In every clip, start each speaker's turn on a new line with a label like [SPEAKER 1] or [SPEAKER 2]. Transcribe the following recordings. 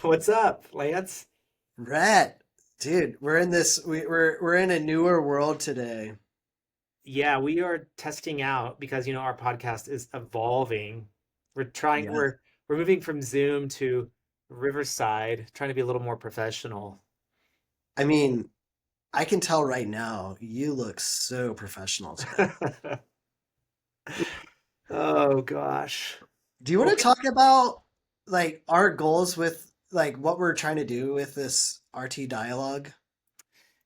[SPEAKER 1] What's up, Lance?
[SPEAKER 2] Rhett, dude, we're in a newer world today.
[SPEAKER 1] Yeah, we are testing out because our podcast is evolving. We're trying
[SPEAKER 2] Yeah.
[SPEAKER 1] we're we're moving from Zoom to Riverside, trying to be a little more professional.
[SPEAKER 2] I mean, I can tell right now you look so professional today.
[SPEAKER 1] Oh gosh.
[SPEAKER 2] Do you want
[SPEAKER 1] Well,
[SPEAKER 2] to talk about like our goals with like what we're trying to do with this RT dialogue?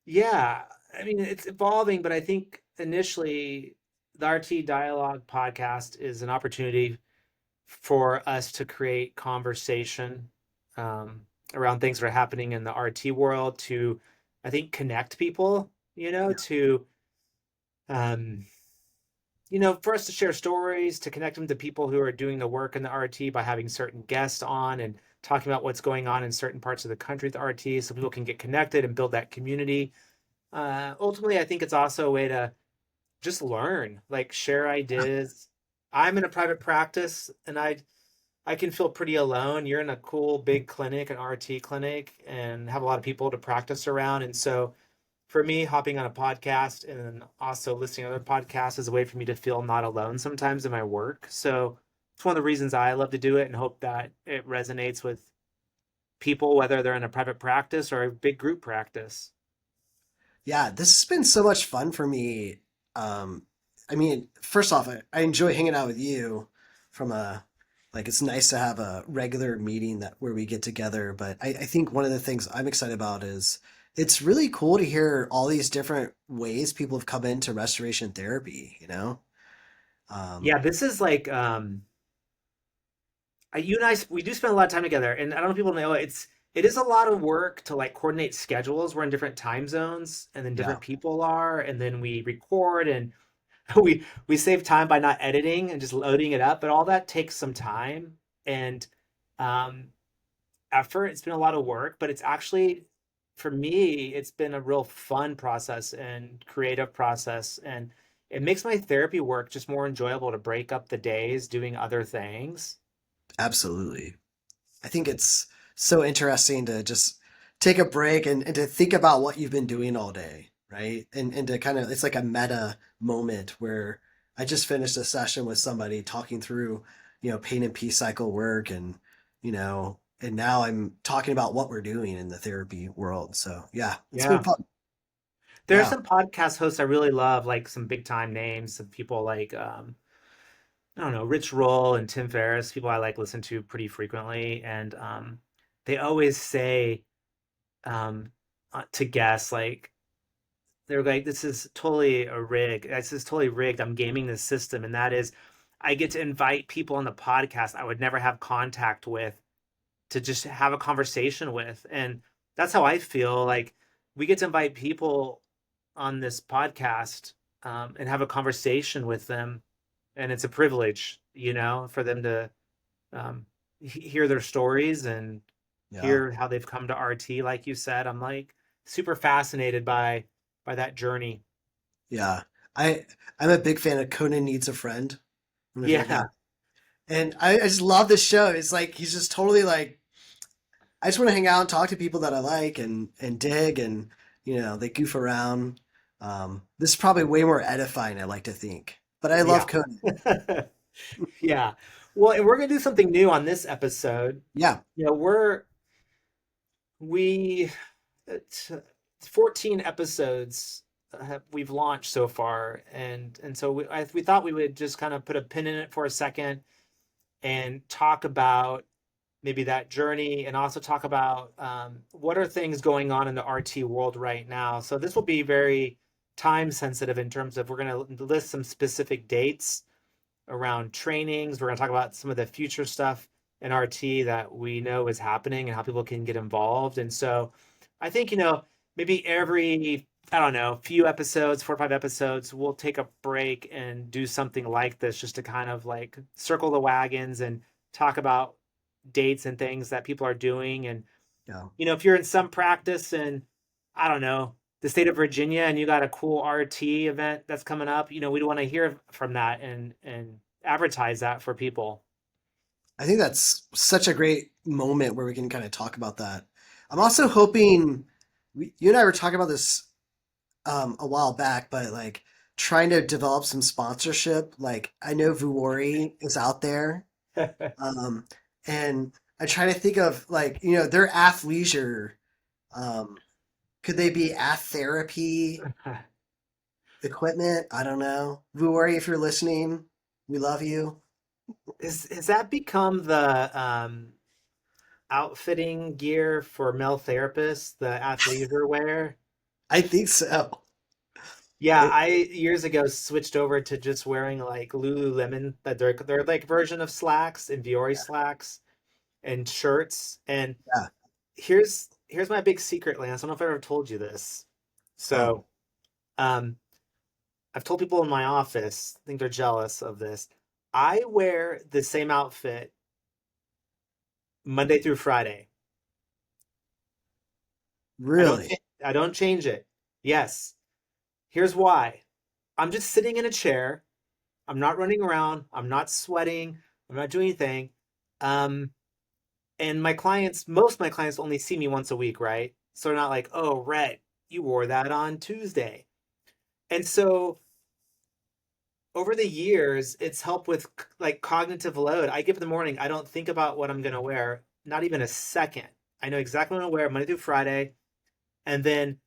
[SPEAKER 1] yeah, I mean it's evolving, but I think initially the RT Dialogue podcast is an opportunity for us to create conversation um, around things that are happening in the RT world to, I think, connect people,
[SPEAKER 2] Yeah.
[SPEAKER 1] to, um, for us to share stories, to connect them to people who are doing the work in the RT by having certain guests on and talking about what's going on in certain parts of the country with the RT so people can get connected and build that community. Ultimately, I think it's also a way to just learn, like share ideas. I'm in a private practice and I can feel pretty alone. You're in a cool big clinic, an RT clinic, and have a lot of people to practice around. And so for me, hopping on a podcast and also listening to other podcasts is a way for me to feel not alone sometimes in my work. So it's one of the reasons I love to do it and hope that it resonates with people, whether they're in a private practice or a big group practice.
[SPEAKER 2] Yeah, this has been so much fun for me. Um, I mean, first off, I enjoy hanging out with you from a like it's nice to have a regular meeting that where we get together. But I think one of the things I'm excited about is it's really cool to hear all these different ways people have come into restoration therapy, you know? Um,
[SPEAKER 1] Yeah, this is like you and I we do spend a lot of time together, and I don't know if people know it is a lot of work to like coordinate schedules. We're in different time zones, and then
[SPEAKER 2] yeah,
[SPEAKER 1] different people are, and then we record, and we save time by not editing and just loading it up. But all that takes some time and um, effort. It's been a lot of work, but it's actually for me, it's been a real fun process and creative process, and it makes my therapy work just more enjoyable to break up the days doing other things.
[SPEAKER 2] absolutely. I think it's so interesting to just take a break and to think about what you've been doing all day, right? And to kind of, it's like a meta moment where I just finished a session with somebody talking through, pain and peace cycle work and now I'm talking about what we're doing in the therapy world. So yeah, it's been
[SPEAKER 1] Yeah.
[SPEAKER 2] fun.
[SPEAKER 1] There are
[SPEAKER 2] Yeah.
[SPEAKER 1] some podcast hosts I really love, like some big time names, some people like I don't know, Rich Roll and Tim Ferriss, people I like listen to pretty frequently, and they always say to guests like they're like, "This is totally a rig. This is totally rigged. I'm gaming the system," and that is, I get to invite people on the podcast I would never have contact with to just have a conversation with, and that's how I feel. Like we get to invite people on this podcast and have a conversation with them, and it's a privilege, for them to um, hear their stories and
[SPEAKER 2] Yeah.
[SPEAKER 1] hear how they've come to RT. Like you said, I'm like super fascinated by that journey.
[SPEAKER 2] Yeah. I, I'm a big fan of Conan Needs a Friend. I don't know if you have that.
[SPEAKER 1] Yeah,
[SPEAKER 2] And I just love this show. It's like, he's just totally like, I just want to hang out and talk to people that I like and dig and they goof around. This is probably way more edifying, I like to think. But I love
[SPEAKER 1] yeah,
[SPEAKER 2] Conan.
[SPEAKER 1] yeah. Well, and we're gonna do something new on this episode.
[SPEAKER 2] Yeah.
[SPEAKER 1] You know, we it's 14 episodes we've launched so far, and so we thought we would just kind of put a pin in it for a second and talk about maybe that journey and also talk about what are things going on in the RT world right now. So this will be very time sensitive in terms of we're going to list some specific dates around trainings. We're going to talk about some of the future stuff in RT that we know is happening and how people can get involved. And so I think, maybe every, I don't know, few episodes, 4 or 5 episodes, we'll take a break and do something like this just to kind of like circle the wagons and talk about dates and things that people are doing. And,
[SPEAKER 2] Yeah.
[SPEAKER 1] if you're in some practice and I don't know, the state of Virginia and you got a cool RT event that's coming up, we'd want to hear from that and advertise that for people.
[SPEAKER 2] I think that's such a great moment where we can kind of talk about that. I'm also hoping you and I were talking about this a while back, but like trying to develop some sponsorship. Like I know Vuori is out there, um, and I try to think of like their athleisure. Um, could they be ath therapy equipment? I don't know. Vuori, if you're listening, we love you.
[SPEAKER 1] Has that become the outfitting gear for male therapists, the athleisure wear?
[SPEAKER 2] I think so.
[SPEAKER 1] Yeah,
[SPEAKER 2] It,
[SPEAKER 1] I years ago switched over to just wearing like Lululemon, that they're like version of slacks and Viore slacks and shirts. And
[SPEAKER 2] yeah.
[SPEAKER 1] here's my big secret, Lance. I don't know if I ever told you this.
[SPEAKER 2] Oh,
[SPEAKER 1] So, um, I've told people in my office, I think they're jealous of this. I wear the same outfit Monday through Friday. I don't
[SPEAKER 2] really?
[SPEAKER 1] I don't change it. Yes. Here's why. I'm just sitting in a chair. I'm not running around. I'm not sweating. I'm not doing anything. Um, and most of my clients only see me once a week, right? So they're not like, oh, Rhett, you wore that on Tuesday. And so over the years, it's helped with like cognitive load. I get up in the morning, I don't think about what I'm going to wear, not even a second. I know exactly what I'm going to wear Monday through Friday. And then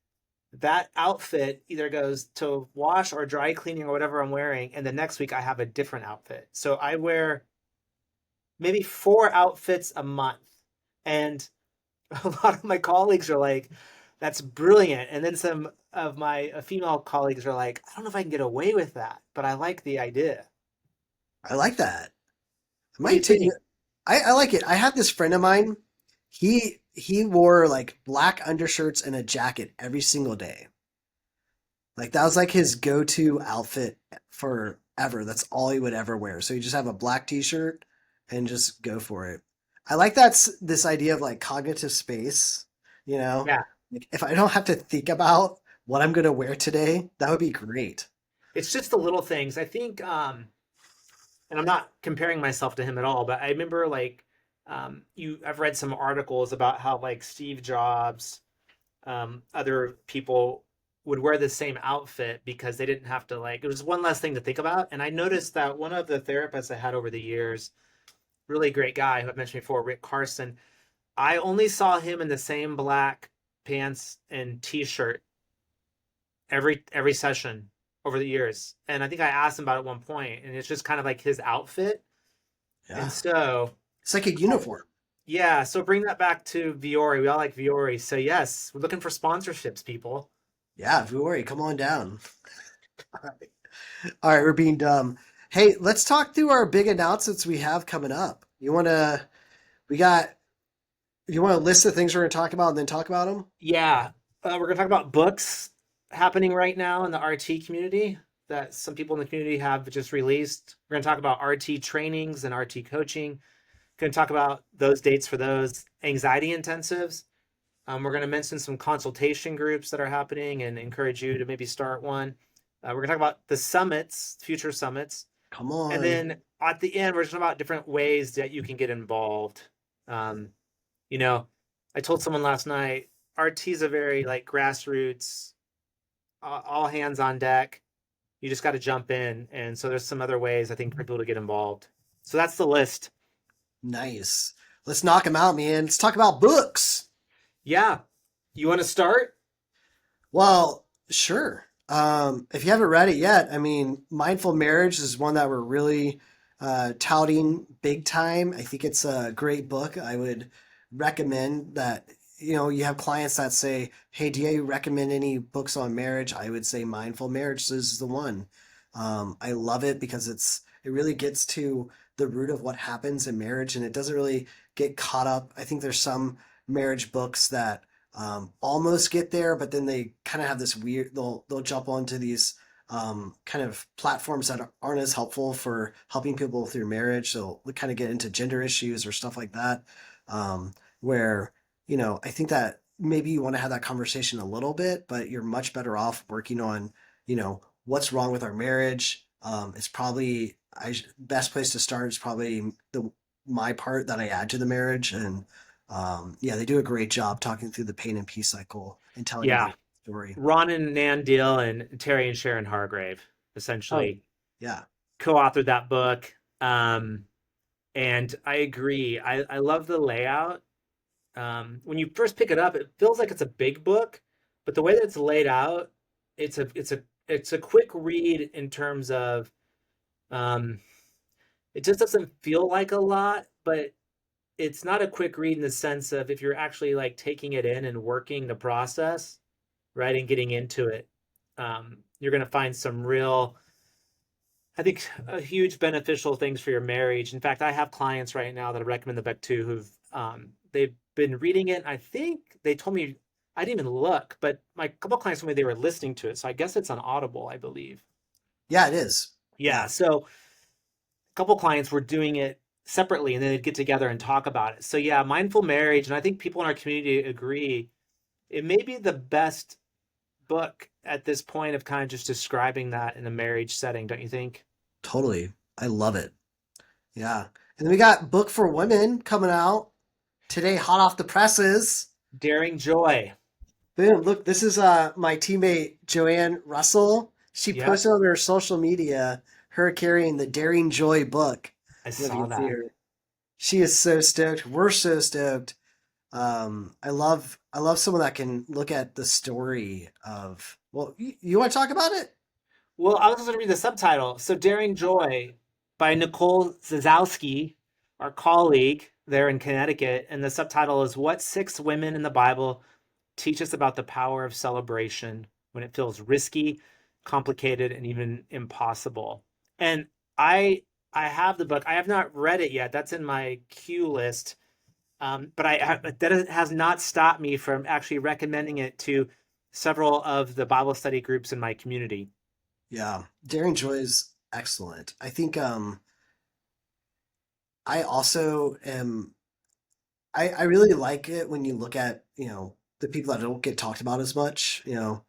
[SPEAKER 1] that outfit either goes to wash or dry cleaning or whatever I'm wearing. And the next week I have a different outfit. So I wear maybe 4 outfits a month. And a lot of my colleagues are like, that's brilliant. And then some of my female colleagues are like, I don't know if I can get away with that, but I like the idea.
[SPEAKER 2] I like that. I
[SPEAKER 1] What do you
[SPEAKER 2] might take you.
[SPEAKER 1] think?
[SPEAKER 2] I like it. I had this friend of mine. He wore like black undershirts and a jacket every single day. Like that was like his go-to outfit forever. That's all he would ever wear. So he just have a black t-shirt and just go for it. I like this idea of like cognitive space, you know?
[SPEAKER 1] Yeah.
[SPEAKER 2] Like if I don't have to think about what I'm gonna wear today, that would be great.
[SPEAKER 1] It's just the little things. I think, and I'm not comparing myself to him at all, but I remember like, I've read some articles about how like Steve Jobs, other people would wear the same outfit because they didn't have to like, it was one less thing to think about. And I noticed that one of the therapists I had over the years, really great guy who I mentioned before, Rick Carson, I only saw him in the same black pants and t-shirt every session over the years. And I think I asked him about it at one point, and it's just kind of like his outfit. And
[SPEAKER 2] Yeah.
[SPEAKER 1] so,
[SPEAKER 2] It's like a uniform.
[SPEAKER 1] yeah, so bring that back to Viore. We all like Viore. So yes, we're looking for sponsorships, people.
[SPEAKER 2] Yeah, Vuori, come on down. All right, we're being dumb. Hey, let's talk through our big announcements we have coming up. We got, you want to list the things we're going to talk about and then talk about them?
[SPEAKER 1] Yeah, we're gonna talk about books happening right now in the RT community that some people in the community have just released. We're gonna talk about RT trainings and RT coaching. Going to talk about those dates for those anxiety intensives. We're going to mention some consultation groups that are happening and encourage you to maybe start one. We're going to talk about the summits, future summits.
[SPEAKER 2] Come
[SPEAKER 1] And
[SPEAKER 2] on.
[SPEAKER 1] then at the end, we're just talking about different ways that you can get involved. Um, you know, I told someone last night, RT is a very like grassroots, all hands on deck. You just got to jump in. And so there's some other ways I think for people to get involved. So that's the list.
[SPEAKER 2] Nice. Let's knock them out, man. Let's talk about books.
[SPEAKER 1] Yeah. You want to start?
[SPEAKER 2] Well, sure. If you haven't read it yet, I mean, Mindful Marriage is one that we're really touting big time. I think it's a great book. I would recommend that. You have clients that say, "Hey, do you recommend any books on marriage?" I would say Mindful Marriage is the one. I love it because it really gets to the root of what happens in marriage, and it doesn't really get caught up. I think there's some marriage books that almost get there, but then they kind of have this weird. They'll jump onto these kind of platforms that aren't as helpful for helping people through marriage. So we kind of get into gender issues or stuff like that, where I think that maybe you want to have that conversation a little bit, but you're much better off working on what's wrong with our marriage. It's probably best place to start is probably my part that I add to the marriage. And yeah, they do a great job talking through the pain and peace cycle and telling a
[SPEAKER 1] Yeah.
[SPEAKER 2] great story.
[SPEAKER 1] Ron and Nan Deal and Terry and Sharon Hargrave
[SPEAKER 2] Oh,
[SPEAKER 1] essentially
[SPEAKER 2] yeah,
[SPEAKER 1] co-authored that book. And I agree. I love the layout. When you first pick it up, it feels like it's a big book, but the way that it's laid out, it's a quick read in terms of um, it just doesn't feel like a lot, but it's not a quick read in the sense of if you're actually like taking it in and working the process, right, and getting into it, you're going to find some real, I think, huge beneficial things for your marriage. In fact, I have clients right now that I recommend the book to who've they've been reading it. I think they told me I didn't even look, but my couple clients told me they were listening to it. So I guess it's on Audible, I believe.
[SPEAKER 2] yeah, it is.
[SPEAKER 1] Yeah.
[SPEAKER 2] Yeah,
[SPEAKER 1] So a couple clients were doing it separately and then they'd get together and talk about it. So yeah, mindful marriage, and I think people in our community agree it may be the best book at this point of kind of just describing that in a marriage setting, don't you think?
[SPEAKER 2] totally. I love it. Yeah. And then we got Book for Women coming out today, hot off the presses.
[SPEAKER 1] Daring Joy.
[SPEAKER 2] Boom. Look, this is my teammate Joanne Russell. She
[SPEAKER 1] Yep,
[SPEAKER 2] posted on her social media her carrying the Daring Joy book.
[SPEAKER 1] I
[SPEAKER 2] I don't know if you
[SPEAKER 1] saw
[SPEAKER 2] can see
[SPEAKER 1] that.
[SPEAKER 2] her. She is so stoked. We're so stoked. I love someone that can look at the story of. Well, you want to talk about it?
[SPEAKER 1] Well, I was just going to read the subtitle. So, Daring Joy by Nicole Zazowski, our colleague there in Connecticut. And the subtitle is What Six Women in the Bible Teach Us About the Power of Celebration When It Feels Risky, Complicated, and Even Impossible. And I I have the book. I have not read it yet. That's in my queue list. But that has not stopped me from actually recommending it to several of the Bible study groups in my community.
[SPEAKER 2] Yeah, Daring Joy is excellent. I think I also am. I really like it when you look at the people that don't get talked about as much. And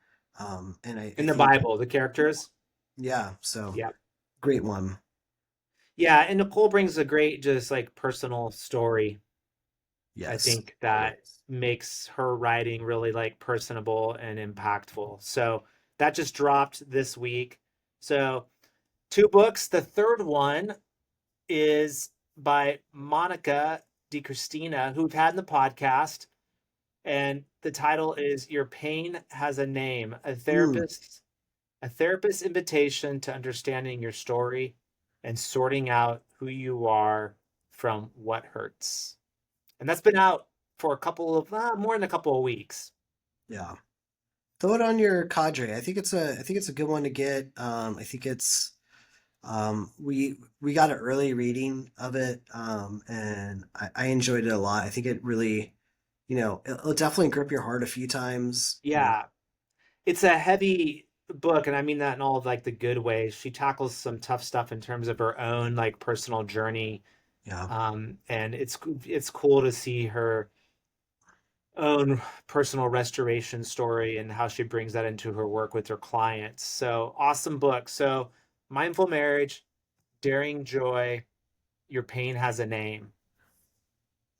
[SPEAKER 2] I
[SPEAKER 1] In the
[SPEAKER 2] think
[SPEAKER 1] Bible, the characters.
[SPEAKER 2] yeah, so
[SPEAKER 1] Yeah.
[SPEAKER 2] great one.
[SPEAKER 1] Yeah. And Nicole brings a great, just like personal story, I
[SPEAKER 2] Yes,
[SPEAKER 1] think, that
[SPEAKER 2] always.
[SPEAKER 1] makes her writing really like personable and impactful. So that just dropped this week. So two books. The third one is by Monica DiCristina, who we've had in the podcast. And the title is Your Pain Has a Name,
[SPEAKER 2] Mm,
[SPEAKER 1] a therapist's invitation to understanding your story and sorting out who you are from what hurts. And that's been out for a couple of more than a couple of weeks.
[SPEAKER 2] yeah. Throw it on your cadre. I think it's a good one to get. I think it's we got an early reading of it, and I enjoyed it a lot. I think it really, it'll definitely grip your heart a few times.
[SPEAKER 1] Yeah, it's a heavy book, and I mean that in all of like the good ways. She tackles some tough stuff in terms of her own like personal journey,
[SPEAKER 2] Yeah.
[SPEAKER 1] and it's cool to see her own personal restoration story and how she brings that into her work with her clients. So awesome book. So Mindful Marriage, Daring Joy, Your Pain Has a Name.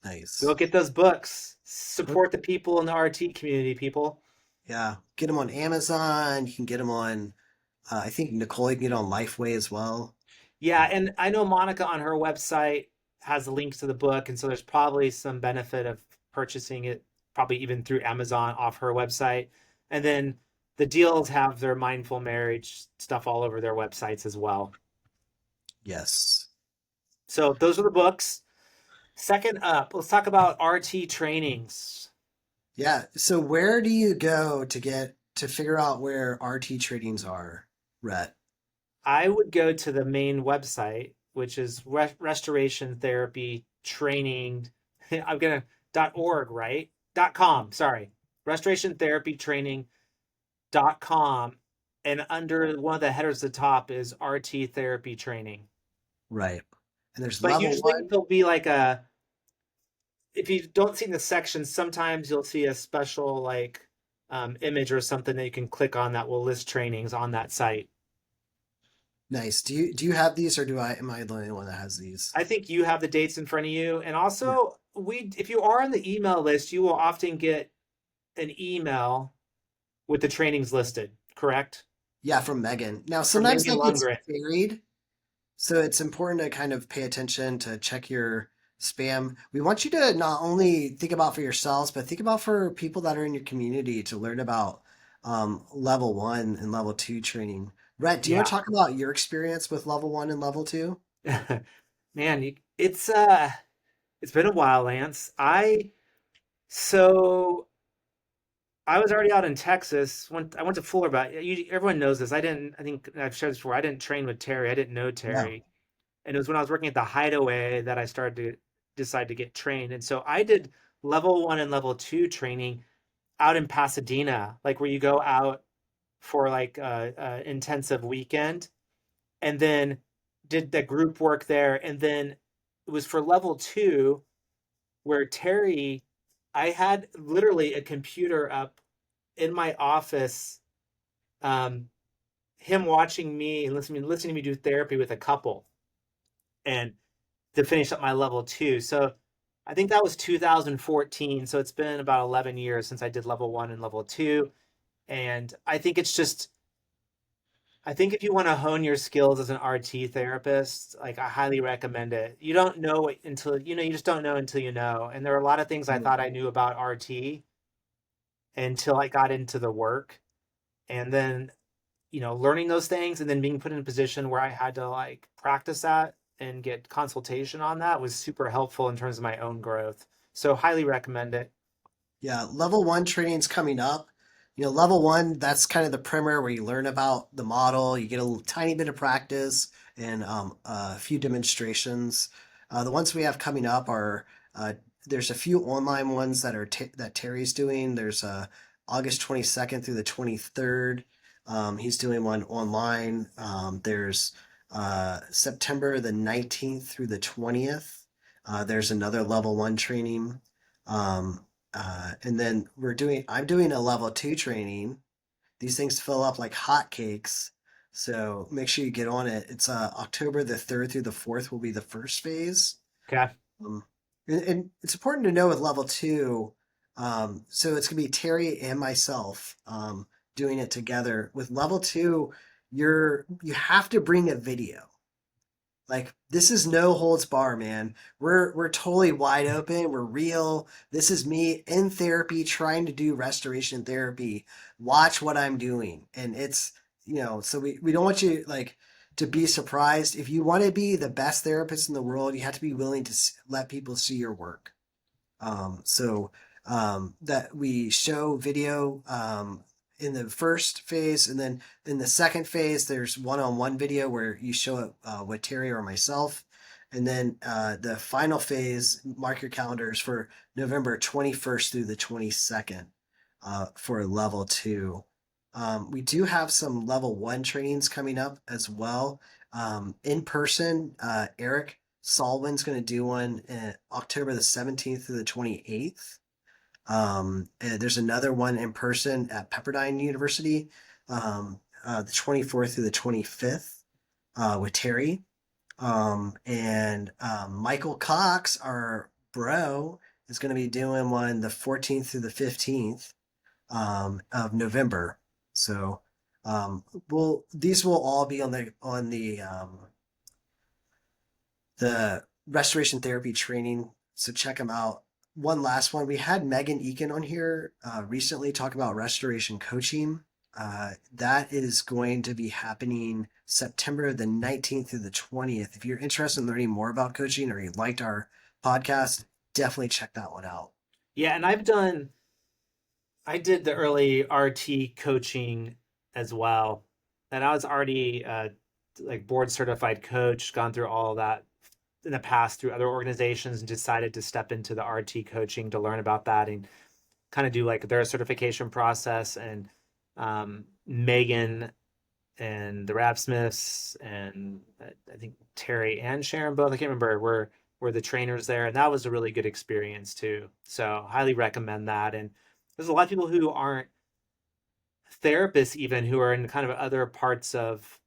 [SPEAKER 1] Go
[SPEAKER 2] Nice.
[SPEAKER 1] get those books.
[SPEAKER 2] Go-
[SPEAKER 1] Support the people in the RT community, people.
[SPEAKER 2] Yeah, get them on Amazon. You can get them on. I think Nicole, you can get on Lifeway as well.
[SPEAKER 1] Yeah, and I know Monica on her website has a link to the book, and so there's probably some benefit of purchasing it, probably even through Amazon off her website. And then the deals have their mindful marriage stuff all over their websites as well.
[SPEAKER 2] Yes.
[SPEAKER 1] So those are the books. Second up, let's talk about RT trainings.
[SPEAKER 2] Yeah. So where do you go to figure out where RT tradings are, Rhett?
[SPEAKER 1] I would go to the main website, which is restoration therapy training. I'm gonna .org, right? .com, sorry. Restoration therapy training.com. And under one of the headers at the top is RT therapy training.
[SPEAKER 2] Right. And there's
[SPEAKER 1] But
[SPEAKER 2] level
[SPEAKER 1] usually
[SPEAKER 2] one.
[SPEAKER 1] there'll be like a, if you don't see the section, sometimes you'll see a special like image or something that you can click on that will list trainings on that site.
[SPEAKER 2] Nice. Do you have these, or do I am I the only one that has these?
[SPEAKER 1] I think you have the dates in front of you. And
[SPEAKER 2] Yeah.
[SPEAKER 1] also, if you are on the email list, you will often get an email with the trainings listed, correct?
[SPEAKER 2] Yeah, from Megan. Now,
[SPEAKER 1] From
[SPEAKER 2] sometimes
[SPEAKER 1] Megan
[SPEAKER 2] that gets
[SPEAKER 1] Lundgren.
[SPEAKER 2] buried, so it's important to kind of pay attention to check your spam. We want you to not only think about for yourselves, but think about for people that are in your community to learn about level one and level two training. Rhett, do you want
[SPEAKER 1] Yeah.
[SPEAKER 2] to talk about your experience with level one and level two?
[SPEAKER 1] Man, it's been a while, Lance. So I was already out in Texas. I went to Fuller, but everyone knows this. I think I've shared this before. I didn't train with Terry. I didn't know
[SPEAKER 2] Yeah.
[SPEAKER 1] Terry. And it was when I was working at the Hideaway that I started to decide to get trained. And so I did level one and level two training out in Pasadena, like where you go out for like a intensive weekend, and then did the group work there. And then it was for level two where Terry, I had literally a computer up in my office, um, him watching me and listening to me do therapy with a couple, and to finish up my level two. So I think that was 2014. So it's been about 11 years since I did level one and level two. And I think if you want to hone your skills as an RT therapist, like I highly recommend it. You don't know it until, you just don't know until you know. And there are a lot of things I thought I knew about RT until I got into the work. And then, learning those things and then being put in a position where I had to like practice that and get consultation on that was super helpful in terms of my own growth. So highly recommend it.
[SPEAKER 2] Yeah, level one training's coming up. Level one, that's kind of the primer where you learn about the model, you get a tiny bit of practice and a few demonstrations. The ones we have coming up are there's a few online ones that Terry's doing. There's August 22nd through the 23rd. He's doing one online. There's September the 19th through the 20th. There's another level one training. Um, and then I'm doing a level two training. These things fill up like hotcakes. So make sure you get on it. It's October the 3rd through the 4th will be the first phase.
[SPEAKER 1] Okay.
[SPEAKER 2] Um, and it's important to know with level two, so it's going to be Terry and myself doing it together. With level two, you have to bring a video. Like this is no holds bar, man. We're totally wide open. We're real. This is me in therapy trying to do restoration therapy. Watch what I'm doing. And it's, so we don't want you like to be surprised. If you want to be the best therapist in the world, you have to be willing to let people see your work. So that we show video in the first phase, and then in the second phase, there's one-on-one video where you show it with Terry or myself. And then the final phase, mark your calendars for November 21st through the 22nd for level two. We do have some level one trainings coming up as well. In person, Eric Salwin's going to do one October the 17th through the 28th. And there's another one in person at Pepperdine University, the 24th through the 25th with Terry. And Michael Cox, our bro, is going to be doing one the 14th through the 15th of November. So these will all be on the restoration therapy training. So check them out. One last one. We had Megan Eakin on here recently talk about restoration coaching. That is going to be happening September the 19th through the 20th. If you're interested in learning more about coaching or you liked our podcast, definitely check that one out.
[SPEAKER 1] Yeah. And I did the early RT coaching as well. And I was already like board certified coach, gone through all of that in the past through other organizations and decided to step into the RT coaching to learn about that and kind of do like their certification process. And Megan and the Rap Smiths and I think Terry and Sharon both, I can't remember, were the trainers there. And that was a really good experience too. So highly recommend that. And there's a lot of people who aren't therapists even who are in kind of other parts of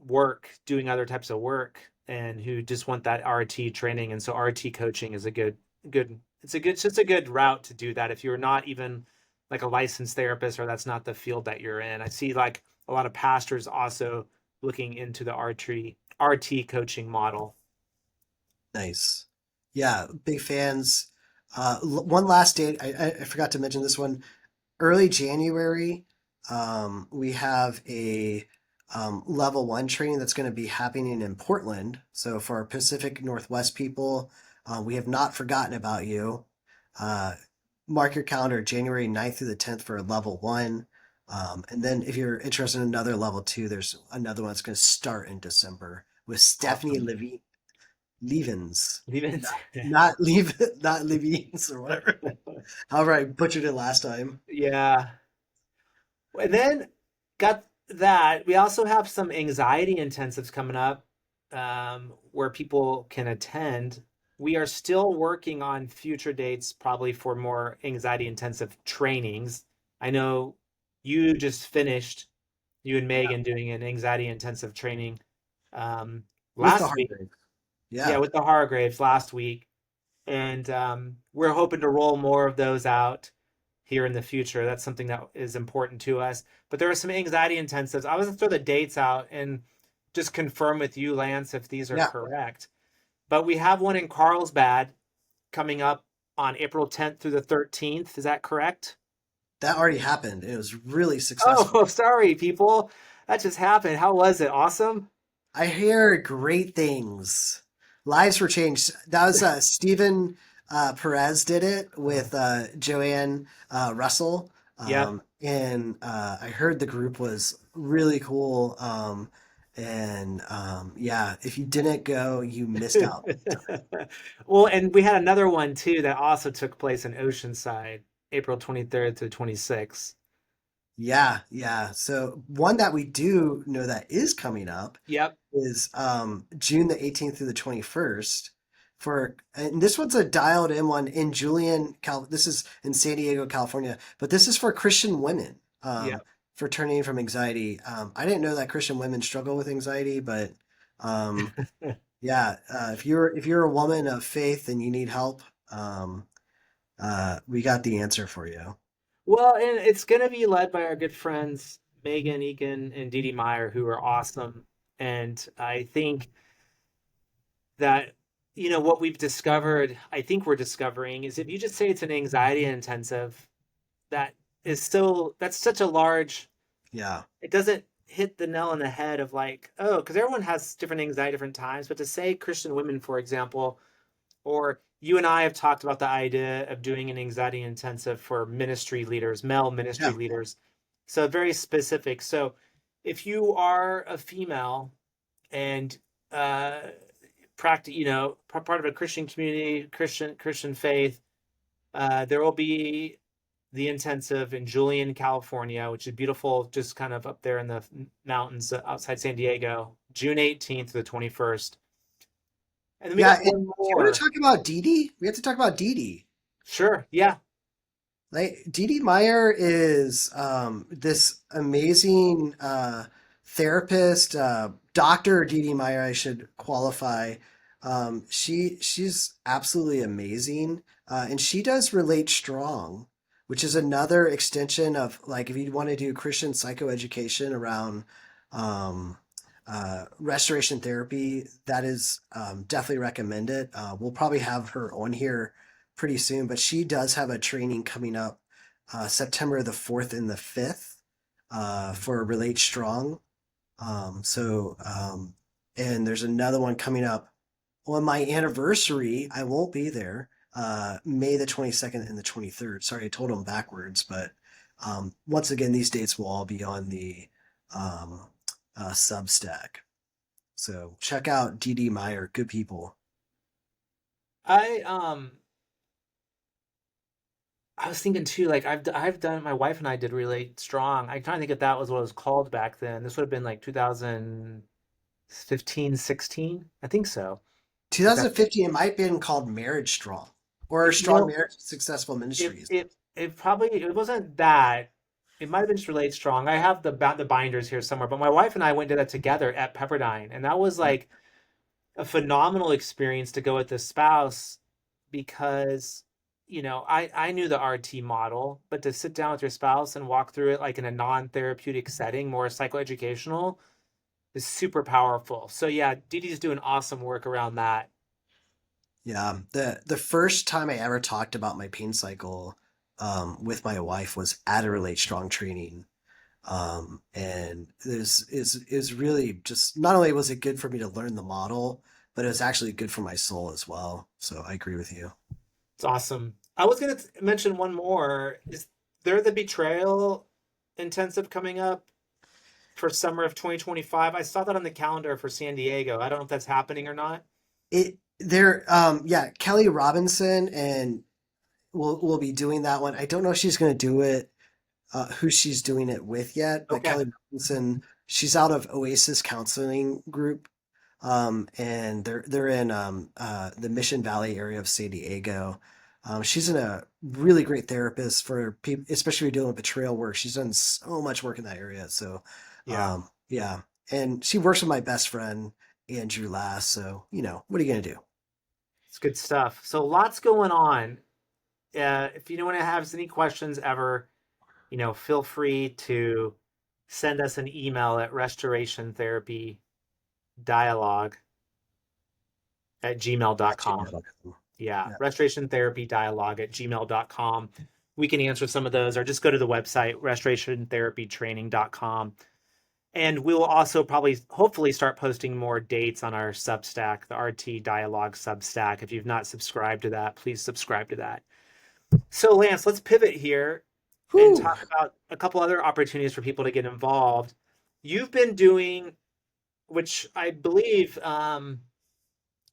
[SPEAKER 1] work doing other types of work and who just want that RT training. And so RT coaching is a good it's just a good route to do that if you're not even like a licensed therapist or that's not the field that you're in. I see like a lot of pastors also looking into the RT coaching model.
[SPEAKER 2] Nice. Yeah, big fans. One last date, I forgot to mention this one. Early January, we have a level one training that's going to be happening in Portland. So for our Pacific Northwest people, we have not forgotten about you. Uh, Mark your calendar January 9th through the 10th for level one. And then if you're interested in another level two, there's another one that's going to start in December with Stephanie
[SPEAKER 1] Awesome.
[SPEAKER 2] Levens.
[SPEAKER 1] Even
[SPEAKER 2] Not leave, not Levines or whatever. However, I butchered it last time.
[SPEAKER 1] yeah. And then got that. We also have some anxiety intensives coming up where people can attend. We are still working on future dates, probably for more anxiety intensive trainings. I know you just finished, you and
[SPEAKER 2] Yeah.
[SPEAKER 1] Megan doing an anxiety intensive training um,
[SPEAKER 2] With the
[SPEAKER 1] last week.
[SPEAKER 2] Hargrave.
[SPEAKER 1] Yeah,
[SPEAKER 2] Yeah.
[SPEAKER 1] with the Hargraves last week. And we're hoping to roll more of those out here in the future. That's something that is important to us. But there are some anxiety intensives. I was gonna throw the dates out and just confirm with you, Lance, if these are
[SPEAKER 2] Yeah.
[SPEAKER 1] correct. But we have one in Carlsbad coming up on April 10th through the 13th. Is that correct?
[SPEAKER 2] That already happened. It was really
[SPEAKER 1] Oh,
[SPEAKER 2] successful.
[SPEAKER 1] sorry, people. That just happened. How was it? Awesome?
[SPEAKER 2] I hear great things. Lives were changed. That was Stephen Perez did it
[SPEAKER 1] Uh,
[SPEAKER 2] with Joanne Russell.
[SPEAKER 1] yep.
[SPEAKER 2] And I heard the group was really cool. Yeah, if you didn't go, you missed out.
[SPEAKER 1] Well, and we had another one too that also took place in Oceanside, April 23rd to 26th.
[SPEAKER 2] Yeah, yeah. So one that we do know that is coming up
[SPEAKER 1] Yep.
[SPEAKER 2] is June the 18th through the 21st for, and this one's a dialed in one in this is in San Diego, California, but this is for Christian women
[SPEAKER 1] Yep.
[SPEAKER 2] for turning from anxiety. I didn't know that Christian women struggle with anxiety, but um, yeah, if you're a woman of faith and you need help, we got the answer for you.
[SPEAKER 1] Well, and it's going to be led by our good friends Megan Eakin and Dee Dee Meyer, who are awesome. And I think that, what we've discovered, I think we're discovering, is if you just say it's an anxiety intensive, that that's such a large,
[SPEAKER 2] Yeah,
[SPEAKER 1] it doesn't hit the nail on the head of like, oh, because everyone has different anxiety different times. But to say Christian women, for example, or you and I have talked about the idea of doing an anxiety intensive for ministry leaders, male ministry
[SPEAKER 2] yeah,
[SPEAKER 1] leaders. So very specific. So if you are a female and practice, part of a Christian community, Christian faith, there will be the intensive in Julian, California, which is beautiful, just kind of up there in the mountains outside San Diego, June 18th to the 21st. And then we
[SPEAKER 2] yeah.
[SPEAKER 1] got
[SPEAKER 2] And
[SPEAKER 1] one
[SPEAKER 2] do you want to
[SPEAKER 1] more.
[SPEAKER 2] talk about Dee Dee? We have to talk about Dee Dee.
[SPEAKER 1] Sure. Yeah.
[SPEAKER 2] Like Dee Dee Meyer is this amazing therapist, Dr. Dee Dee Meyer, I should qualify. She's absolutely amazing, and she does Relate Strong, which is another extension of like if you want to do Christian psychoeducation around um, restoration therapy, that is definitely recommended. We'll probably have her on here pretty soon, but she does have a training coming up September the 4th and the 5th for Relate Strong. And there's another one coming up on my anniversary. I won't be there. May the 22nd and the 23rd. Sorry, I told them backwards, but once again, these dates will all be on the um, Substack. So check out Dee Dee Meyer. Good people.
[SPEAKER 1] I um I was thinking too, like I've done my wife and I did Relate Strong. I trying to think if that was what it was called back then. This would have been like 2015, 16. I think so. If that
[SPEAKER 2] 2015, it might have been called Marriage Strong or
[SPEAKER 1] you
[SPEAKER 2] Strong
[SPEAKER 1] know,
[SPEAKER 2] Marriage Successful
[SPEAKER 1] it
[SPEAKER 2] Ministries.
[SPEAKER 1] it it probably it wasn't that. It might have been just Relate Strong. I have the binders here somewhere, but my wife and I went and did that together at Pepperdine, and that was like a phenomenal experience to go with the spouse because I knew the RT model, but to sit down with your spouse and walk through it like in a non-therapeutic setting, more psychoeducational, is super powerful. So yeah, Dee Dee's doing awesome work around that.
[SPEAKER 2] Yeah, the first time I ever talked about my pain cycle with my wife was at a Relate Strong training. And is really just not only was it good for me to learn the model, but it was actually good for my soul as well. So I agree with you.
[SPEAKER 1] It's awesome. I was gonna mention one more. Is there the Betrayal intensive coming up for summer of 2025? I saw that on the calendar for San Diego. I don't know if that's happening or not.
[SPEAKER 2] It there yeah, Kelly Robinson and will be doing that one. I don't know if she's going to do it who she's doing it with yet, but
[SPEAKER 1] Okay.
[SPEAKER 2] Kelly Robinson, she's out of Oasis Counseling Group, and they're in the Mission Valley area of San Diego. She's a really great therapist for people, especially if you're doing betrayal work. She's done so much work in that area. So,
[SPEAKER 1] Yeah,
[SPEAKER 2] yeah, and she works with my best friend Andrew Lass. So, what are you gonna do?
[SPEAKER 1] it's good stuff. So lots going on. If you don't want to have any questions ever, feel free to send us an email at restorationtherapydialogue at
[SPEAKER 2] At
[SPEAKER 1] gmail.com.
[SPEAKER 2] gmail.com.
[SPEAKER 1] Yeah,
[SPEAKER 2] Yeah.
[SPEAKER 1] restorationtherapydialogue at gmail.com. We can answer some of those, or just go to the website, restorationtherapytraining.com. And we'll also probably, hopefully, start posting more dates on our Substack, the RT Dialogue Substack. If you've not subscribed to that, please subscribe to that. So, Lance, let's pivot here and
[SPEAKER 2] Whew.
[SPEAKER 1] talk about a couple other opportunities for people to get involved. You've been doing, which I believe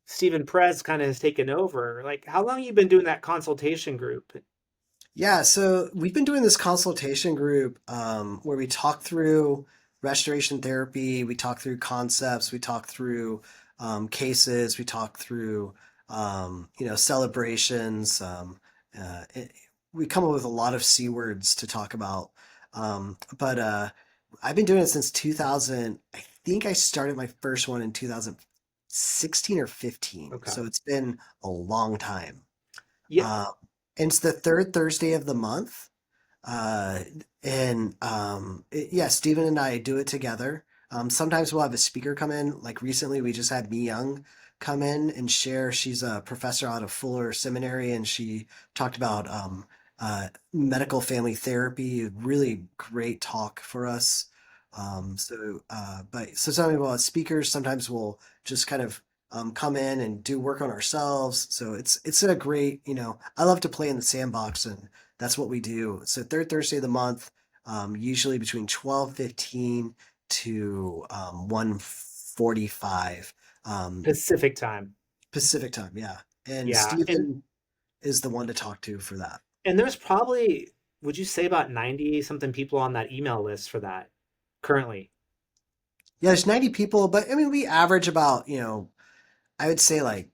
[SPEAKER 1] Stephen Perez kind of has taken over. Like, how long have you been doing that consultation group?
[SPEAKER 2] Yeah, so we've been doing this consultation group where we talk through restoration therapy, we talk through concepts, we talk through cases, we talk through celebrations. We come up with a lot of C words to talk about, but I've been doing it since 2000. I think I started my first one in 2016 or 15,
[SPEAKER 1] Okay.
[SPEAKER 2] so it's been a long time.
[SPEAKER 1] Yeah.
[SPEAKER 2] Uh, and it's the third Thursday of the month. Uh, yeah, Stephen and I do it together. Sometimes we'll have a speaker come in. Like recently, we just had Mi Young come in and share. She's a professor out of Fuller Seminary, and she talked about medical family therapy. Really great talk for us. So sometimes we'll have speakers. Sometimes we'll just kind of come in and do work on ourselves. So it's a great, I love to play in the sandbox, and that's what we do. So third Thursday of the month, usually between 12:15 to 1:45
[SPEAKER 1] Pacific time.
[SPEAKER 2] Pacific time. Yeah, and
[SPEAKER 1] Yeah. And
[SPEAKER 2] Stephen is the one to talk to for that.
[SPEAKER 1] and there's probably, would you say about 90 something people on that email list for that currently?
[SPEAKER 2] Yeah, there's 90 people, but I mean we average about I would say like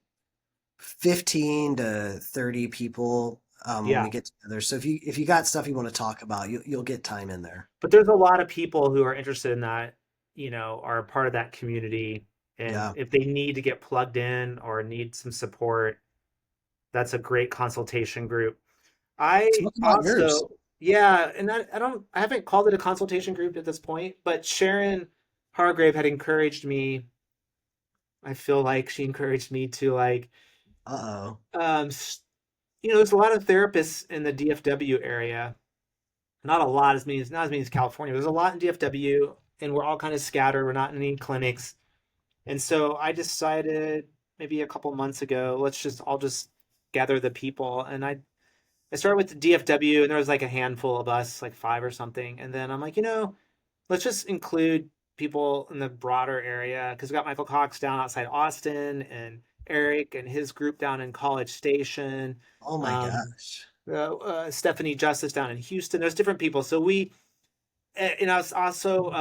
[SPEAKER 2] 15 to 30 people when
[SPEAKER 1] Yeah.
[SPEAKER 2] we get together. So if you got stuff you want to talk about, you'll get time in there.
[SPEAKER 1] But there's a lot of people who are interested in that, are a part of that community. And
[SPEAKER 2] Yeah.
[SPEAKER 1] if they need to get plugged in or need some support, that's a great consultation group. I
[SPEAKER 2] Talk about yours.
[SPEAKER 1] also, yeah, and I haven't called it a consultation group at this point, but Sharon Hargrave had encouraged me. I feel like she encouraged me to like,
[SPEAKER 2] Uh-oh.
[SPEAKER 1] um, there's a lot of therapists in the DFW area. Not a lot, not as many as California. There's a lot in DFW, and we're all kind of scattered. We're not in any clinics, and so I decided maybe a couple months ago, I'll just gather the people, and I started with the DFW, and there was like a handful of us, like five or something, and then I'm like, let's just include people in the broader area because we got Michael Cox down outside Austin, and Eric and his group down in College Station.
[SPEAKER 2] Oh my
[SPEAKER 1] Um,
[SPEAKER 2] gosh.
[SPEAKER 1] Stephanie Justice down in Houston. There's different people. So it's also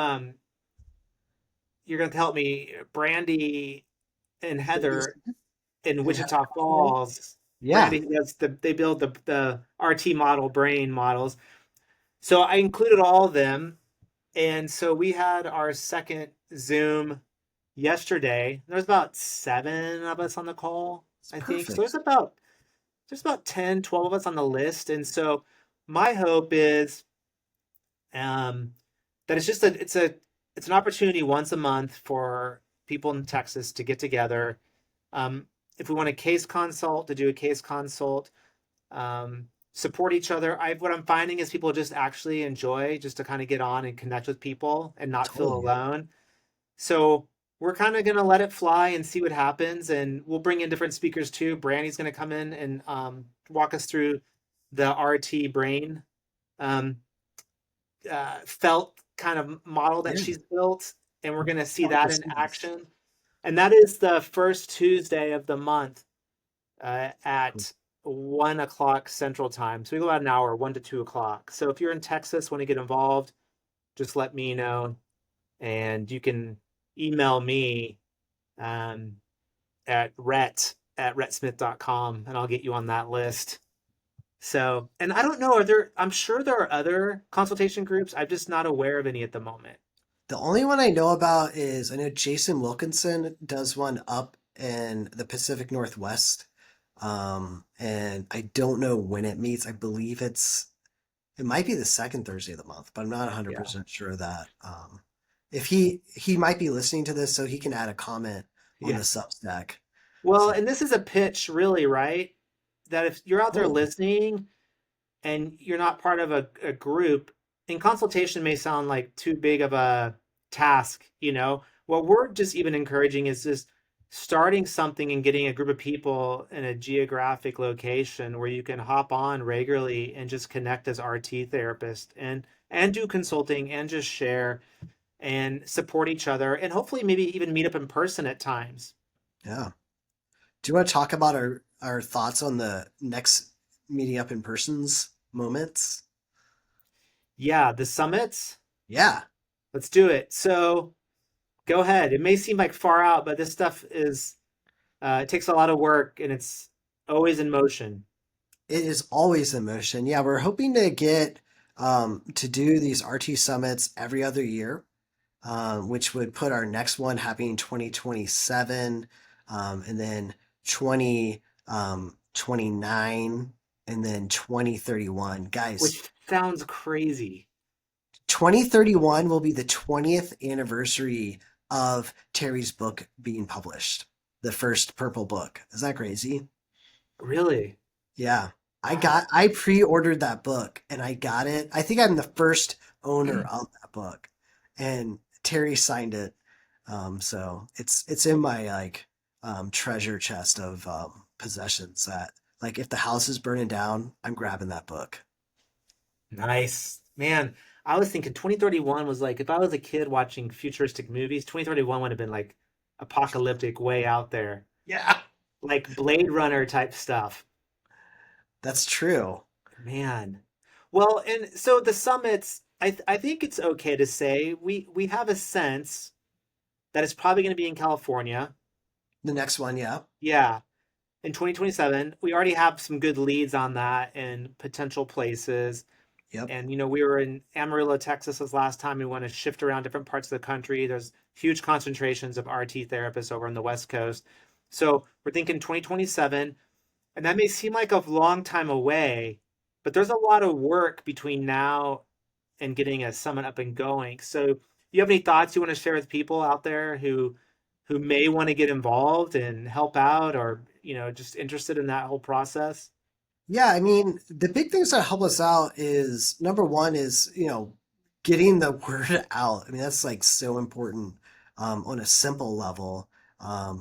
[SPEAKER 1] you're going to help me, Brandy and
[SPEAKER 2] Brandy
[SPEAKER 1] Heather
[SPEAKER 2] Smith
[SPEAKER 1] in
[SPEAKER 2] and Heather
[SPEAKER 1] Wichita
[SPEAKER 2] Conway.
[SPEAKER 1] Falls.
[SPEAKER 2] Yeah.
[SPEAKER 1] Brandy does they build the RT model brain models. So I included all of them. And so we had our second Zoom yesterday. There's about 7 of us on the call,
[SPEAKER 2] It's
[SPEAKER 1] I think. So
[SPEAKER 2] perfect.
[SPEAKER 1] there's about 10, 12 of us on the list. And so my hope is um, that it's an opportunity once a month for people in Texas to get together. Um, if we want a case consult, to do a case consult, support each other. What I'm finding is people just actually enjoy just to kind of get on and connect with people and not feel
[SPEAKER 2] Totally.
[SPEAKER 1] alone. So we're kind of gonna let it fly and see what happens, and we'll bring in different speakers too. Brandy's gonna come in and walk us through the RT brain um, felt kind of model that
[SPEAKER 2] Yeah.
[SPEAKER 1] she's built, and we're gonna see
[SPEAKER 2] Can't wait to
[SPEAKER 1] that in
[SPEAKER 2] see this.
[SPEAKER 1] action. And that is the first Tuesday of the month
[SPEAKER 2] Cool.
[SPEAKER 1] at 1 o'clock Central Time. So we go about an hour, 1 to 2 o'clock. So if you're in Texas, want to get involved, just let me know, and you can email me um, at rhett@rhettsmith.com, and I'll get you on that list. So, and I don't know, I'm sure there are other consultation groups. I'm just not aware of any at the moment.
[SPEAKER 2] The only one I know about is I know Jason Wilkinson does one up in the Pacific Northwest. And I don't know when it meets. I believe it might be the second Thursday of the month, but I'm not
[SPEAKER 1] Yeah.
[SPEAKER 2] 100% sure of that. If he might be listening to this, so he can add a comment on the
[SPEAKER 1] Yeah.
[SPEAKER 2] Substack.
[SPEAKER 1] Well,
[SPEAKER 2] So
[SPEAKER 1] and this is a pitch, really, right? That if you're out there
[SPEAKER 2] totally.
[SPEAKER 1] listening and you're not part of a group, and consultation may sound like too big of a task, what we're just even encouraging is just starting something and getting a group of people in a geographic location where you can hop on regularly and just connect as RT therapist and do consulting and just share and support each other and hopefully maybe even meet up in person at times.
[SPEAKER 2] Yeah. Do you want to talk about our thoughts on the next meeting up in person's moments?
[SPEAKER 1] Yeah, the summits,
[SPEAKER 2] Yeah.
[SPEAKER 1] let's do it. So go ahead. It may seem like far out, but this stuff is it takes a lot of work and it's always in motion.
[SPEAKER 2] It is always in motion. Yeah, we're hoping to get to do these RT summits every other year, which would put our next one happening 2027, and then 2029, and then 2031. Guys,
[SPEAKER 1] Which sounds crazy.
[SPEAKER 2] 2031 will be the 20th anniversary of Terry's book being published, the first purple book. Is that crazy?
[SPEAKER 1] Really?
[SPEAKER 2] Yeah.
[SPEAKER 1] Wow.
[SPEAKER 2] I pre-ordered that book and I got it. I think I'm the first owner of that book. And Terry signed it. So it's in my like treasure chest of possessions that like if the house is burning down, I'm grabbing that book.
[SPEAKER 1] Nice. Man, I was thinking 2031 was like if I was a kid watching futuristic movies, 2031 would have been like apocalyptic way out there.
[SPEAKER 2] Yeah.
[SPEAKER 1] Like Blade Runner type stuff.
[SPEAKER 2] That's true.
[SPEAKER 1] Man. Well, and so the summits, I think it's okay to say we have a sense that it's probably going to be in California.
[SPEAKER 2] The next one, yeah.
[SPEAKER 1] Yeah, in 2027. We already have some good leads on that and potential places.
[SPEAKER 2] Yep.
[SPEAKER 1] And we were in Amarillo, Texas this last time. We want to shift around different parts of the country. There's huge concentrations of RT therapists over on the West Coast. So we're thinking 2027. And that may seem like a long time away, but there's a lot of work between now and getting a summit up and going. So, you have any thoughts you want to share with people out there who may want to get involved and help out, or just interested in that whole process?
[SPEAKER 2] Yeah, I mean, the big things that help us out is number one is, getting the word out. I mean, that's like so important on a simple level.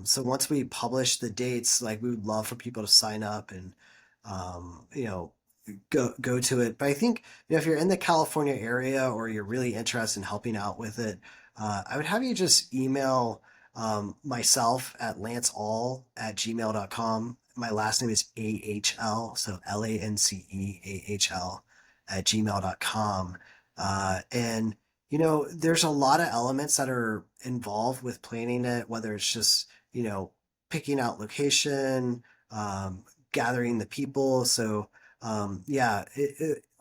[SPEAKER 2] So once we publish the dates, like we would love for people to sign up and, um, you know, go to it. But I think, if you're in the California area or you're really interested in helping out with it, I would have you just email myself at lanceall@gmail.com. My last name is AHL, so LANCEAHL at gmail.com. And, there's a lot of elements that are involved with planning it, whether it's just, picking out location, gathering the people. So, Yeah,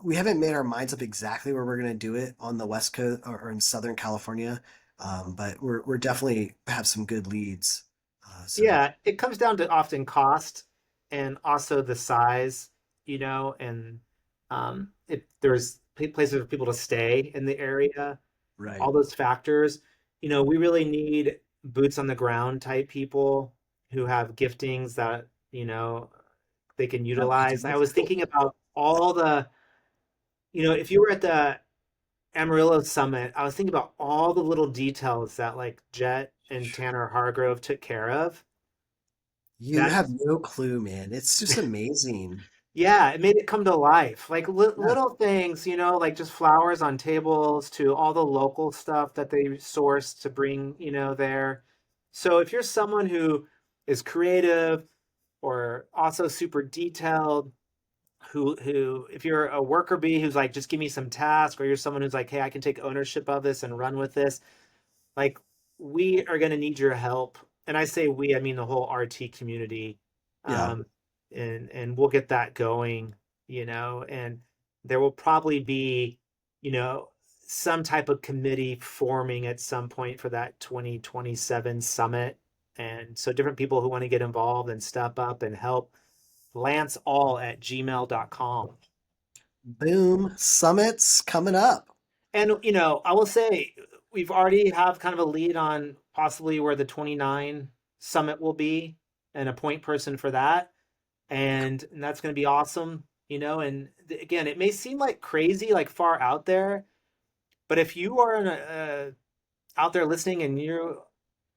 [SPEAKER 2] we haven't made our minds up exactly where we're going to do it on the West Coast or in Southern California, but we're definitely have some good leads. So
[SPEAKER 1] Yeah, it comes down to often cost and also the size, and if there's places for people to stay in the area,
[SPEAKER 2] right,
[SPEAKER 1] all those factors. We really need boots on the ground type people who have giftings that, they can
[SPEAKER 2] yeah, we
[SPEAKER 1] utilize. I
[SPEAKER 2] do.
[SPEAKER 1] was thinking about all the, if you were at the Amarillo Summit, I was thinking about all the little details that like Jet and Tanner Hargrove took care of.
[SPEAKER 2] You
[SPEAKER 1] That
[SPEAKER 2] have no clue, man. It's just amazing.
[SPEAKER 1] Yeah, it made it come to life. Like
[SPEAKER 2] Yeah,
[SPEAKER 1] little things, like just flowers on tables to all the local stuff that they source to bring, there. So if you're someone who is creative or also super detailed, who if you're a worker bee who's like, just give me some task, or you're someone who's like, hey, I can take ownership of this and run with this, like we are going to need your help. And I say we, I mean the whole RT community.
[SPEAKER 2] yeah.
[SPEAKER 1] um and we'll get that going, and there will probably be, you know some type of committee forming at some point for that 2027 summit. And so different people who want to get involved and step up and help, lanceall@gmail.com.
[SPEAKER 2] Boom. Summits coming up.
[SPEAKER 1] And I will say we've already have kind of a lead on possibly where the 29 summit will be and a point person for that. And that's going to be awesome, and again, it may seem like crazy, like far out there, but if you are out there listening and you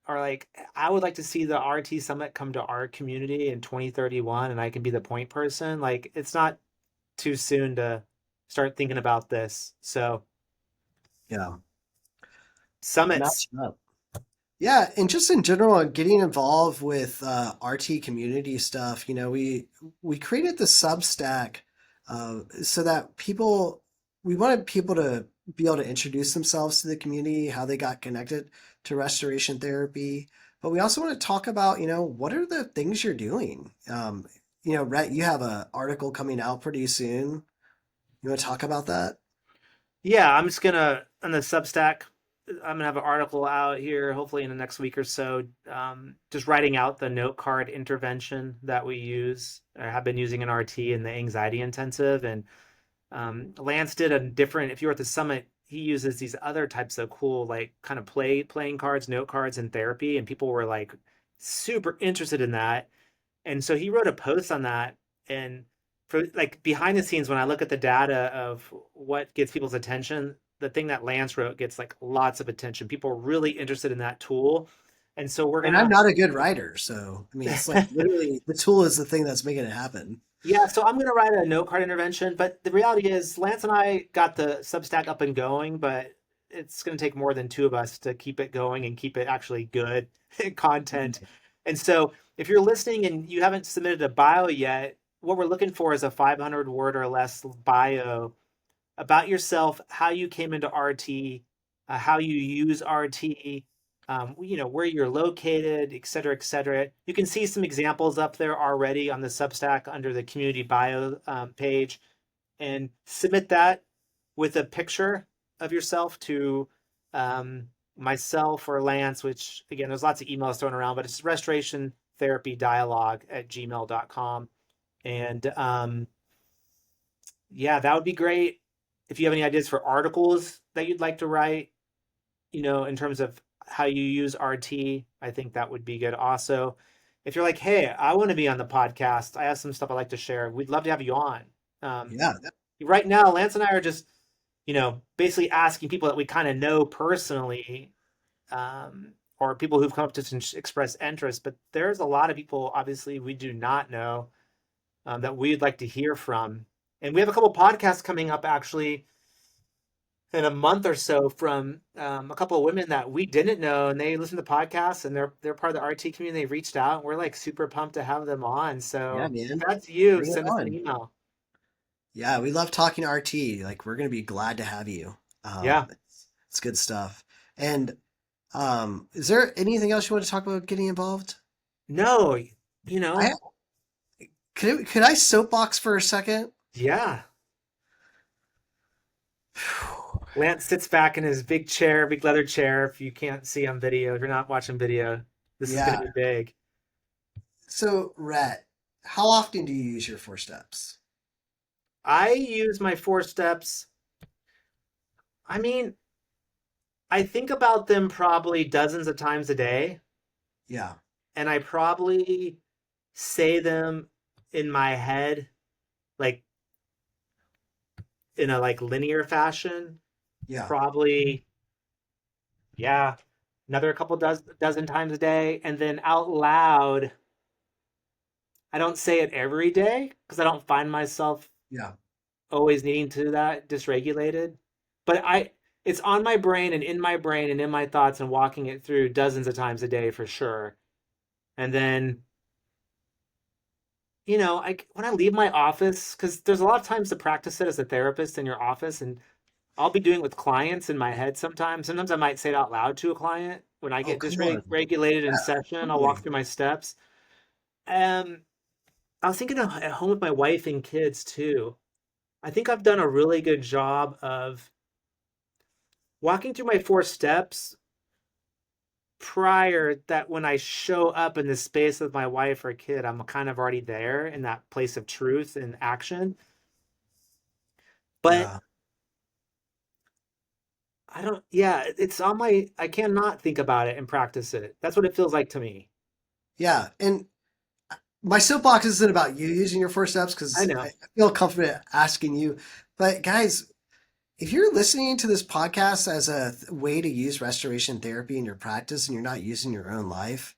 [SPEAKER 1] are like, I would like to see the RT summit come to our community in 2031 and I can be the point person, like it's not too soon to start thinking about this. So
[SPEAKER 2] Yeah.
[SPEAKER 1] summits.
[SPEAKER 2] Match up. Yeah, and just in general, getting involved with RT community stuff. We created the Substack so that we wanted people to be able to introduce themselves to the community, how they got connected to restoration therapy. But we also want to talk about, what are the things you're doing? Rhett, you have an article coming out pretty soon. You want to talk about that?
[SPEAKER 1] Yeah, I'm just gonna on the Substack. I'm gonna have an article out here, hopefully in the next week or so. Just writing out the note card intervention that we use or have been using in RT in the anxiety intensive. And Lance did a different. If you were at the summit, he uses these other types of cool, like kind of playing cards, note cards in therapy, and people were like super interested in that. And so he wrote a post on that. And for like behind the scenes, when I look at the data of what gets people's attention, the thing that Lance wrote gets like lots of attention. People are really interested in that tool. And so we're
[SPEAKER 2] And I'm
[SPEAKER 1] gonna
[SPEAKER 2] not a good writer, so I mean, it's like literally the tool is the thing that's making it happen.
[SPEAKER 1] Yeah, so I'm gonna write a note card intervention, but the reality is Lance and I got the Substack up and going, but it's gonna take more than two of us to keep it going and keep it actually good content. And so if you're listening and you haven't submitted a bio yet, what we're looking for is a 500 word or less bio about yourself, how you came into RT, how you use RT, where you're located, et cetera, et cetera. You can see some examples up there already on the Substack under the community bio page, and submit that with a picture of yourself to myself or Lance, which again, there's lots of emails thrown around, but it's restoration therapy dialogue@gmail.com. And yeah, that would be great. If you have any ideas for articles that you'd like to write, in terms of how you use RT, I think that would be good. Also, if you're like, hey, I want to be on the podcast, I have some stuff I'd like to share, we'd love to have you on. Um,
[SPEAKER 2] Yeah,
[SPEAKER 1] right now, Lance and I are just, basically asking people that we kind of know personally, or people who've come up to us and express interest. But there's a lot of people, obviously, we do not know, that we'd like to hear from. And we have a couple podcasts coming up actually in a month or so from a couple of women that we didn't know, and they listen to podcasts and they're part of the RT community. They reached out, and we're like super pumped to have them on.
[SPEAKER 2] yeah,
[SPEAKER 1] So if
[SPEAKER 2] man.
[SPEAKER 1] that's you,
[SPEAKER 2] Bring it
[SPEAKER 1] send us an
[SPEAKER 2] on.
[SPEAKER 1] email.
[SPEAKER 2] Yeah, we love talking RT. Like we're gonna be glad to have you.
[SPEAKER 1] Yeah.
[SPEAKER 2] It's good stuff. And is there anything else you want to talk about getting involved?
[SPEAKER 1] No,
[SPEAKER 2] I could I soapbox for a second?
[SPEAKER 1] Yeah. Lance sits back in his big chair, big leather chair. If you can't see on video, if you're not watching video, this is going to
[SPEAKER 2] Yeah.
[SPEAKER 1] be big.
[SPEAKER 2] So, Rhett, how often do you use your four steps?
[SPEAKER 1] I use my four steps. I mean, I think about them probably dozens of times a day,
[SPEAKER 2] Yeah.
[SPEAKER 1] and I probably say them in my head, like in a like linear fashion.
[SPEAKER 2] Yeah.
[SPEAKER 1] Probably, yeah, another couple dozen times a day, and then out loud. I don't say it every day because I don't find myself
[SPEAKER 2] Yeah.
[SPEAKER 1] always needing to that dysregulated. But it's on my brain and in my brain and in my thoughts and walking it through dozens of times a day for sure. And then, when I leave my office, because there's a lot of times to practice it as a therapist in your office, and I'll be doing it with clients in my head sometimes. Sometimes I might say it out loud to a client when I
[SPEAKER 2] Oh,
[SPEAKER 1] get
[SPEAKER 2] come on.
[SPEAKER 1] dysregulated in
[SPEAKER 2] Yeah,
[SPEAKER 1] session. I'll walk
[SPEAKER 2] totally.
[SPEAKER 1] through my steps. Um, I was thinking at home with my wife and kids too. I think I've done a really good job of walking through my four steps prior that when I show up in the space with my wife or kid, I'm kind of already there in that place of truth and action. But
[SPEAKER 2] Yeah.
[SPEAKER 1] I don't, yeah, it's on I cannot think about it and practice it. That's what it feels like to me.
[SPEAKER 2] Yeah. And my soapbox isn't about you using your four steps
[SPEAKER 1] I
[SPEAKER 2] because I
[SPEAKER 1] know.
[SPEAKER 2] feel confident asking you. But guys, if you're listening to this podcast as a way to use restoration therapy in your practice and you're not using your own life,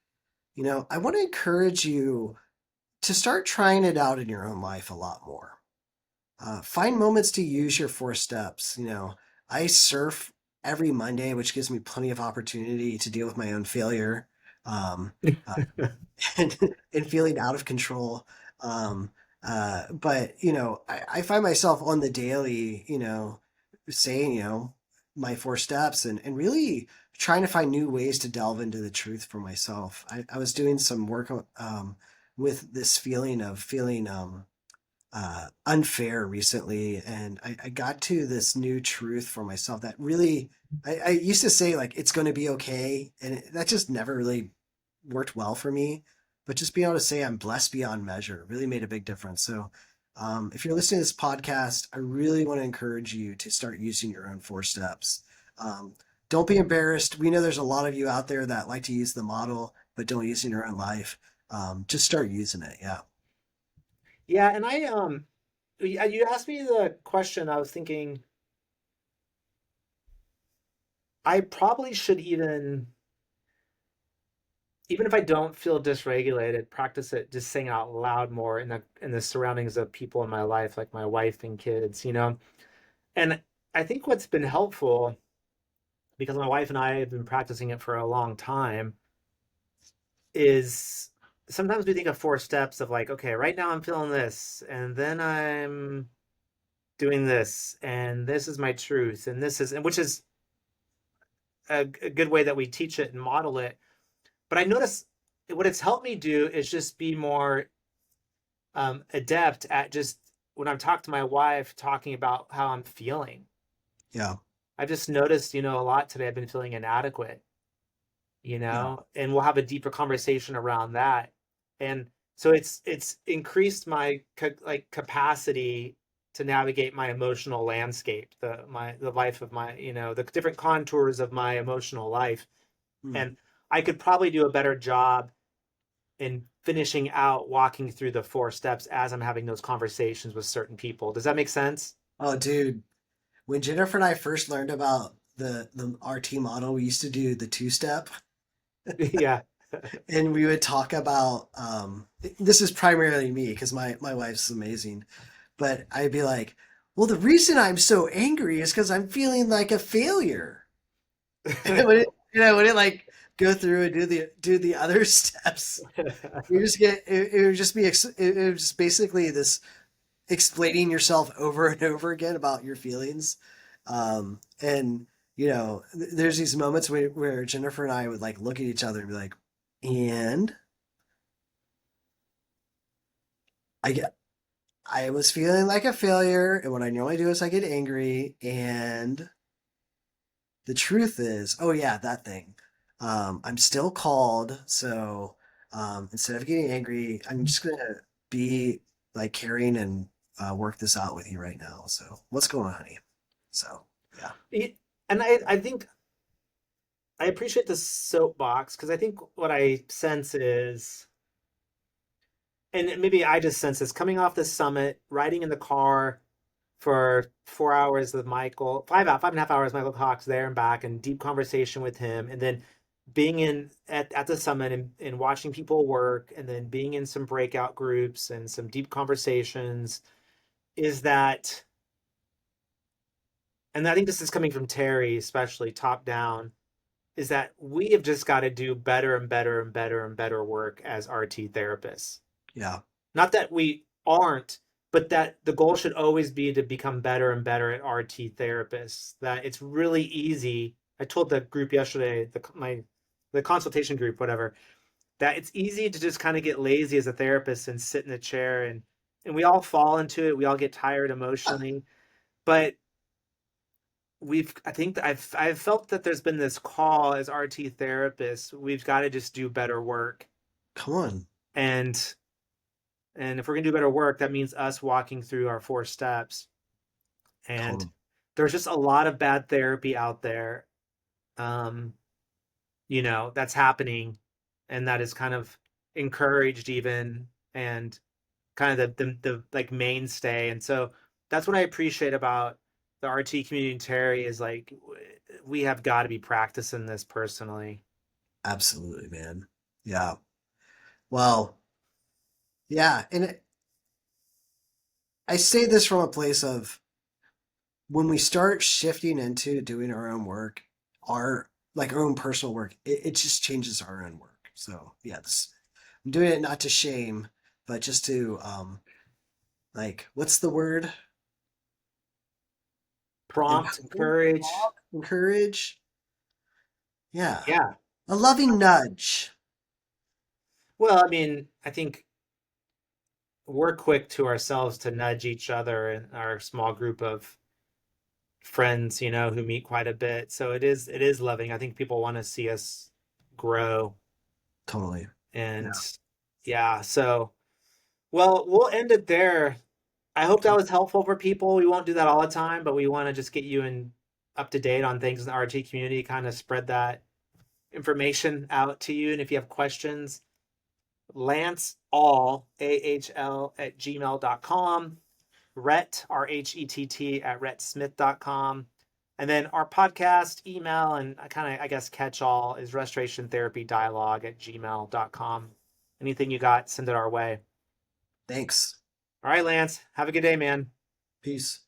[SPEAKER 2] I want to encourage you to start trying it out in your own life a lot more. Find moments to use your four steps. I surf every Monday, which gives me plenty of opportunity to deal with my own failure. Uh, and, and feeling out of control. Um, but I find myself on the daily, saying, my four steps and really trying to find new ways to delve into the truth for myself. I was doing some work with this feeling of feeling unfair recently, and I got to this new truth for myself that really I used to say like it's going to be okay, and that just never really worked well for me. But just being able to say I'm blessed beyond measure really made a big difference. So, if you're listening to this podcast, I really want to encourage you to start using your own four steps. Um, don't be embarrassed. We know there's a lot of you out there that like to use the model, but don't use it in your own life. Just start using it. Yeah.
[SPEAKER 1] Yeah, and you asked me the question. I was thinking I probably should even if I don't feel dysregulated, practice it just saying out loud more in the surroundings of people in my life, like my wife and kids. And I think what's been helpful, because my wife and I have been practicing it for a long time, is sometimes we think of four steps of like, okay, right now I'm feeling this, and then I'm doing this, and this is my truth, and which is a good way that we teach it and model it. But I notice what it's helped me do is just be more adept at just when I'm talking to my wife, talking about how I'm feeling.
[SPEAKER 2] Yeah.
[SPEAKER 1] I've just noticed, a lot today I've been feeling inadequate,
[SPEAKER 2] Yeah.
[SPEAKER 1] and we'll have a deeper conversation around that. And so it's increased my capacity to navigate my emotional landscape, the life of my, the different contours of my emotional life.
[SPEAKER 2] Hmm.
[SPEAKER 1] And I could probably do a better job in finishing out walking through the four steps as I'm having those conversations with certain people. Does that make sense?
[SPEAKER 2] Oh, dude, when Jennifer and I first learned about the RT model, we used to do the two step,
[SPEAKER 1] Yeah.
[SPEAKER 2] and we would talk about this is primarily me because my wife's amazing, but I'd be like, well, the reason I'm so angry is because I'm feeling like a failure. And when it like go through and do the other steps, you just get it would just be it was just basically this explaining yourself over and over again about your feelings. And there's these moments where Jennifer and I would like look at each other and be like, and I get I was feeling like a failure, and what I normally do is I get angry, and the truth is, oh yeah, that thing. I'm still called, so instead of getting angry, I'm just gonna be like caring and work this out with you right now. So what's going on, honey? So yeah,
[SPEAKER 1] And I think I appreciate the soapbox because I think what I sense is, and maybe I just sense this coming off the summit, riding in the car for 4 hours with Michael, 5.5 hours, Michael Cox there and back, and deep conversation with him, and then being in at the summit and watching people work, and then being in some breakout groups and some deep conversations, is that, and I think this is coming from Terry, especially top down, is that we have just got to do better and better and better and better work as RT therapists.
[SPEAKER 2] yeah,
[SPEAKER 1] Not that we aren't, but that the goal should always be to become better and better at RT therapists. That it's really easy. I told the group yesterday, the consultation group, whatever, that it's easy to just kind of get lazy as a therapist and sit in a chair, and we all fall into it. We all get tired emotionally, but I think that I've felt that there's been this call as RT therapists. We've got to just do better work,
[SPEAKER 2] come on,
[SPEAKER 1] and if we're gonna do better work, that means us walking through our 4 steps. And
[SPEAKER 2] totally,
[SPEAKER 1] there's just a lot of bad therapy out there, um, that's happening, and that is kind of encouraged even, and kind of the like mainstay. And so that's what I appreciate about the RT community in Terry is like we have got to be practicing this personally.
[SPEAKER 2] absolutely, man. Yeah, well, yeah, and I say this from a place of when we start shifting into doing our own work, our like our own personal work, it just changes our own work. So yeah, I'm doing it not to shame, but just to like what's the word?
[SPEAKER 1] Prompt,
[SPEAKER 2] Empower,
[SPEAKER 1] encourage.
[SPEAKER 2] encourage. Yeah,
[SPEAKER 1] Yeah.
[SPEAKER 2] a loving nudge.
[SPEAKER 1] Well, I mean, I think we're quick to ourselves to nudge each other in our small group of friends, who meet quite a bit. So it is loving. I think people want to see us grow.
[SPEAKER 2] Totally.
[SPEAKER 1] And
[SPEAKER 2] Yeah.
[SPEAKER 1] yeah, so well, we'll end it there. I hope that
[SPEAKER 2] Okay.
[SPEAKER 1] was helpful for people. We won't do that all the time, but we want to just get you in up to date on things in the RT community, kind of spread that information out to you. And if you have questions, Lance all AHL at gmail.com. Rhett, RHETT at rhettsmith.com. And then our podcast, email, and kind of, I guess, catch all is restoration therapy dialogue at gmail.com. Anything you got, send it our way.
[SPEAKER 2] Thanks.
[SPEAKER 1] All right, Lance, have a good day, man.
[SPEAKER 2] Peace.